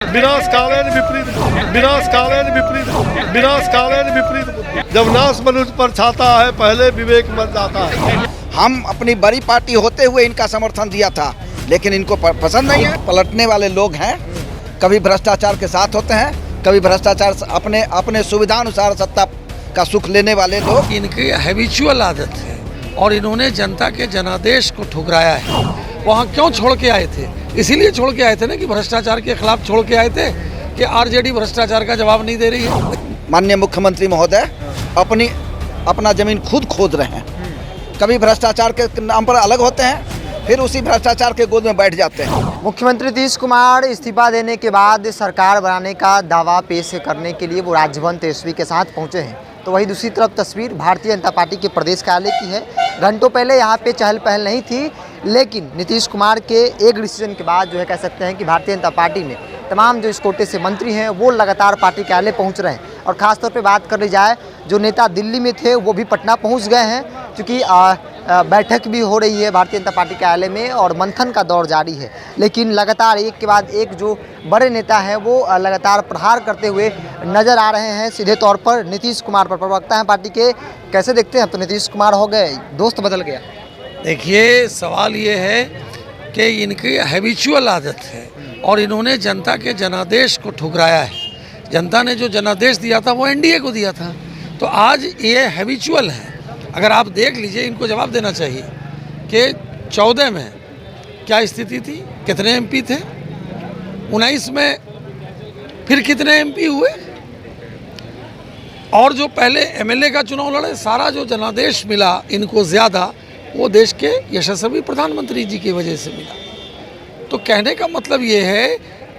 विनाशकालेन विपरीत। जब नाश मनुष्य पर छाता है, पहले विवेक मर जाता है। हम अपनी बड़ी पार्टी होते हुए इनका समर्थन दिया था, लेकिन इनको पसंद नहीं है। पलटने वाले लोग हैं, कभी भ्रष्टाचार के साथ होते हैं, कभी भ्रष्टाचार अपने सुविधानुसार सत्ता का सुख लेने वाले लोग। इनकी हैबिचुअल आदत है और इन्होंने जनता के जनादेश को ठुकराया है। वहाँ क्यों छोड़ के आए थे? इसीलिए छोड़ के आए थे ना कि भ्रष्टाचार के खिलाफ छोड़ के आए थे कि आरजेडी भ्रष्टाचार का जवाब नहीं दे रही है। माननीय मुख्यमंत्री महोदय अपना जमीन खुद खोद रहे हैं। कभी भ्रष्टाचार के नाम पर अलग होते हैं, फिर उसी भ्रष्टाचार के गोद में बैठ जाते हैं। मुख्यमंत्री नीतीश कुमार इस्तीफा देने के बाद सरकार बनाने का दावा पेश करने के लिए वो राजभवन तेजस्वी के साथ पहुंचे हैं। तो वही दूसरी तरफ तस्वीर भारतीय जनता पार्टी के प्रदेश कार्यालय की है। घंटों पहले यहाँ पे चहल पहल नहीं थी, लेकिन नीतीश कुमार के एक डिसीजन के बाद जो है कह सकते हैं कि भारतीय जनता पार्टी में तमाम जो इस कोटे से मंत्री हैं वो लगातार पार्टी कार्यालय पहुँच रहे हैं। और ख़ासतौर पे बात कर ली जाए, जो नेता दिल्ली में थे वो भी पटना पहुँच गए हैं, क्योंकि बैठक भी हो रही है भारतीय जनता पार्टी कार्यालय में और मंथन का दौर जारी है। लेकिन लगातार एक के बाद एक जो बड़े नेता हैं वो लगातार प्रहार करते हुए नज़र आ रहे हैं सीधे तौर पर नीतीश कुमार पर। प्रवक्ता हैं पार्टी के, कैसे देखते हैं? अब तो नीतीश कुमार हो गए, दोस्त बदल गया। देखिए, सवाल ये है कि इनकी हैबिचुअल आदत है और इन्होंने जनता के जनादेश को ठुकराया है। जनता ने जो जनादेश दिया था वो एनडीए को दिया था, तो आज ये हैबिचुअल है। अगर आप देख लीजिए, इनको जवाब देना चाहिए कि 14 में क्या स्थिति थी, कितने एमपी थे, 19 में फिर कितने एमपी हुए, और जो पहले एमएलए का चुनाव लड़े, सारा जो जनादेश मिला इनको ज़्यादा वो देश के यशस्वी प्रधानमंत्री जी की वजह से मिला। तो कहने का मतलब ये है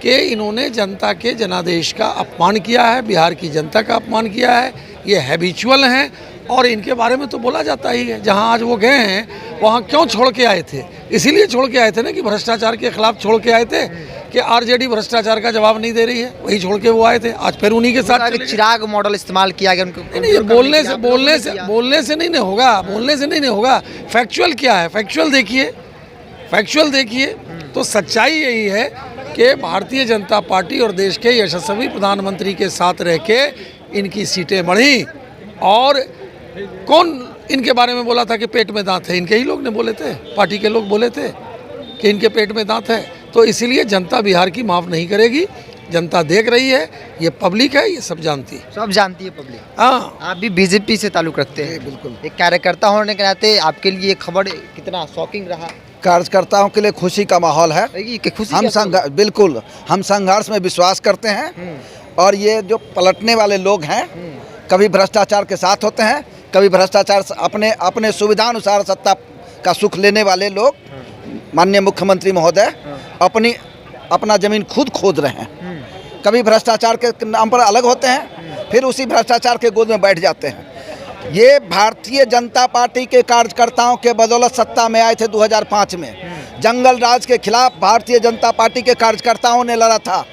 कि इन्होंने जनता के जनादेश का अपमान किया है, बिहार की जनता का अपमान किया है। ये हैबिचुअल हैं और इनके बारे में तो बोला जाता ही है। जहां आज वो गए हैं वहां क्यों छोड़ के आए थे? इसीलिए छोड़ के आए थे ना कि भ्रष्टाचार के खिलाफ छोड़ के आए थे कि आरजेडी भ्रष्टाचार का जवाब नहीं दे रही है, वही छोड़ के वो आए थे। आज फिर उन्हीं के साथ चिराग मॉडल इस्तेमाल किया गया उनको। नहीं, बोलने से नहीं होगा, बोलने से नहीं होगा। फैक्चुअल क्या है? फैक्चुअल देखिए तो सच्चाई यही है कि भारतीय जनता पार्टी और देश के यशस्वी प्रधानमंत्री के साथ रह के इनकी सीटें बढ़ी। और कौन इनके बारे में बोला था कि पेट में दांत है? इनके ही लोग ने बोले थे, पार्टी के लोग बोले थे कि इनके पेट में दांत है। तो इसीलिए जनता बिहार की माफ़ नहीं करेगी। जनता देख रही है, ये पब्लिक है, ये सब जानती है पब्लिक। हाँ, आप भी बीजेपी से ताल्लुक़ रखते हैं, बिल्कुल। एक कार्यकर्ता होने के नाते आपके लिए खबर कितना शॉकिंग रहा? कार्यकर्ताओं के लिए खुशी का माहौल है। बिल्कुल, हम संघर्ष में विश्वास करते हैं। और ये जो पलटने वाले लोग हैं, कभी भ्रष्टाचार के साथ होते हैं, कभी भ्रष्टाचार अपने सुविधानुसार सत्ता का सुख लेने वाले लोग। माननीय मुख्यमंत्री महोदय अपना जमीन खुद खोद रहे हैं। कभी भ्रष्टाचार के नाम पर अलग होते हैं, फिर उसी भ्रष्टाचार के गोद में बैठ जाते हैं। ये भारतीय जनता पार्टी के कार्यकर्ताओं के बदौलत सत्ता में आए थे 2005 में। जंगल राज के खिलाफ भारतीय जनता पार्टी के कार्यकर्ताओं ने लड़ा था,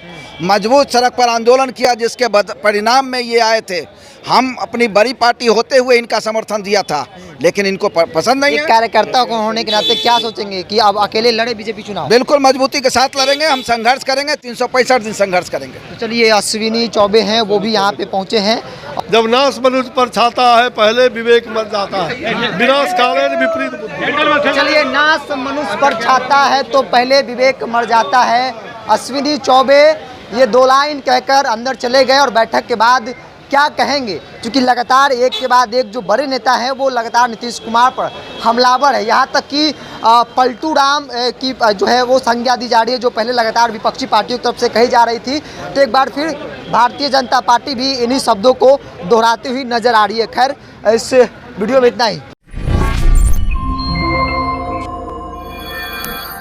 मजबूत सड़क पर आंदोलन किया, जिसके परिणाम में ये आए थे। हम अपनी बड़ी पार्टी होते हुए इनका समर्थन दिया था, लेकिन इनको पसंद नहीं है। कार्यकर्ता को होने के नाते क्या सोचेंगे कि अब अकेले लड़े बीजेपी चुनाव? बिल्कुल मजबूती के साथ लड़ेंगे, हम संघर्ष करेंगे, 365 दिन संघर्ष करेंगे। तो चलिए, अश्विनी चौबे हैं, वो भी यहाँ पे पहुँचे हैं। जब नाश मनुष्य पर छाता है, पहले विवेक मर जाता है। विनाशकालेन विपरीत। चलिए, नाश मनुष्य पर छाता है तो पहले विवेक मर जाता है। अश्विनी चौबे ये 2 लाइन कहकर अंदर चले गए और बैठक के बाद क्या कहेंगे, क्योंकि लगातार एक के बाद एक जो बड़े नेता हैं वो लगातार नीतीश कुमार पर हमलावर है। यहाँ तक कि पलटू राम की जो है वो संज्ञा दी जा रही है, जो पहले लगातार विपक्षी पार्टियों की तरफ से कही जा रही थी। तो एक बार फिर भारतीय जनता पार्टी भी इन्हीं शब्दों को दोहराती हुई नजर आ रही है। खैर, इस वीडियो में इतना ही।